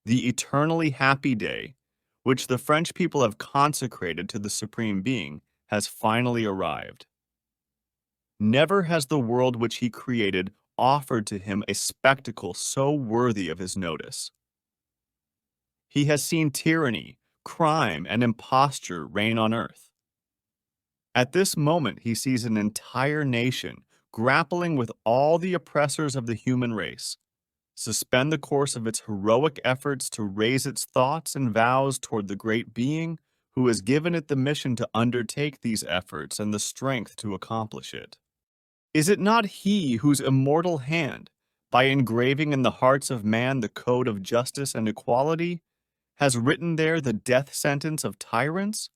The eternally happy day, which the French people have consecrated to the Supreme Being, has finally arrived. Never has the world which he created offered to him a spectacle so worthy of his notice. He has seen tyranny, crime, and imposture reign on earth. At this moment, he sees an entire nation grappling with all the oppressors of the human race, suspend the course of its heroic efforts to raise its thoughts and vows toward the great being who has given it the mission to undertake these efforts and the strength to accomplish it. Is it not he whose immortal hand, by engraving in the hearts of man the code of justice and equality, has written there the death sentence of tyrants?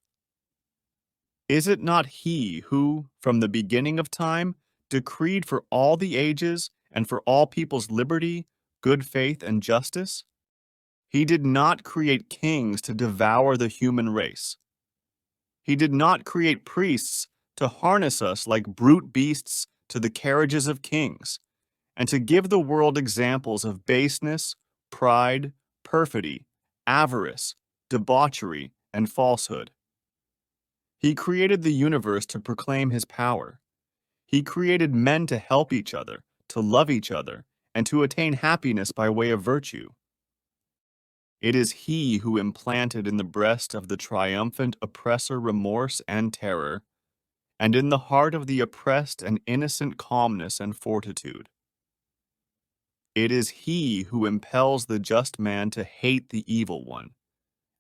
Is it not he who, from the beginning of time, decreed for all the ages and for all people's liberty, good faith, and justice? He did not create kings to devour the human race. He did not create priests to harness us like brute beasts to the carriages of kings, and to give the world examples of baseness, pride, perfidy, avarice, debauchery, and falsehood. He created the universe to proclaim his power. He created men to help each other, to love each other, and to attain happiness by way of virtue. It is he who implanted in the breast of the triumphant oppressor remorse and terror, and in the heart of the oppressed an innocent calmness and fortitude. It is he who impels the just man to hate the evil one,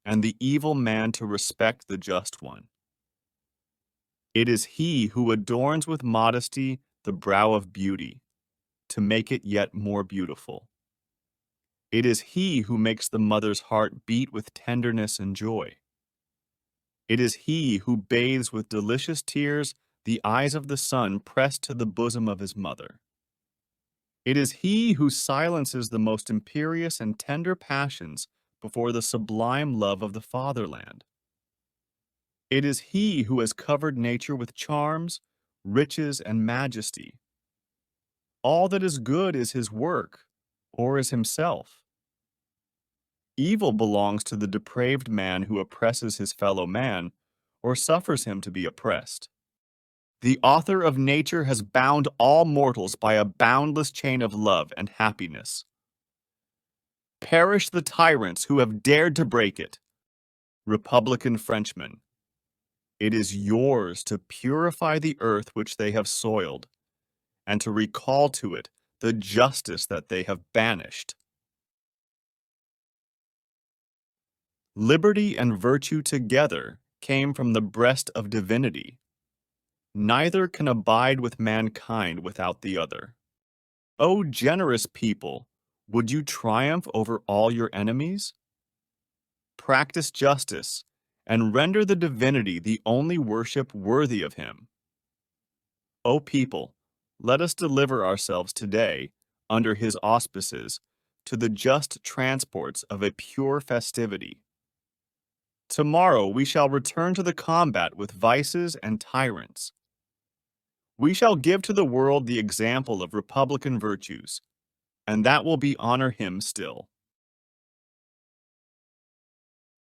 and the evil man to respect the just one. It is he who adorns with modesty the brow of beauty, to make it yet more beautiful. It is he who makes the mother's heart beat with tenderness and joy. It is he who bathes with delicious tears the eyes of the son pressed to the bosom of his mother. It is he who silences the most imperious and tender passions before the sublime love of the fatherland. It is he who has covered nature with charms, riches, and majesty. All that is good is his work, or is himself. Evil belongs to the depraved man who oppresses his fellow man, or suffers him to be oppressed. The author of nature has bound all mortals by a boundless chain of love and happiness. Perish the tyrants who have dared to break it. Republican Frenchmen, it is yours to purify the earth which they have soiled, and to recall to it the justice that they have banished. Liberty and virtue together came from the breast of divinity. Neither can abide with mankind without the other. O generous people, would you triumph over all your enemies? Practice justice, and render the divinity the only worship worthy of him. O people, let us deliver ourselves today, under his auspices, to the just transports of a pure festivity. Tomorrow we shall return to the combat with vices and tyrants. We shall give to the world the example of republican virtues, and that will be honor him still.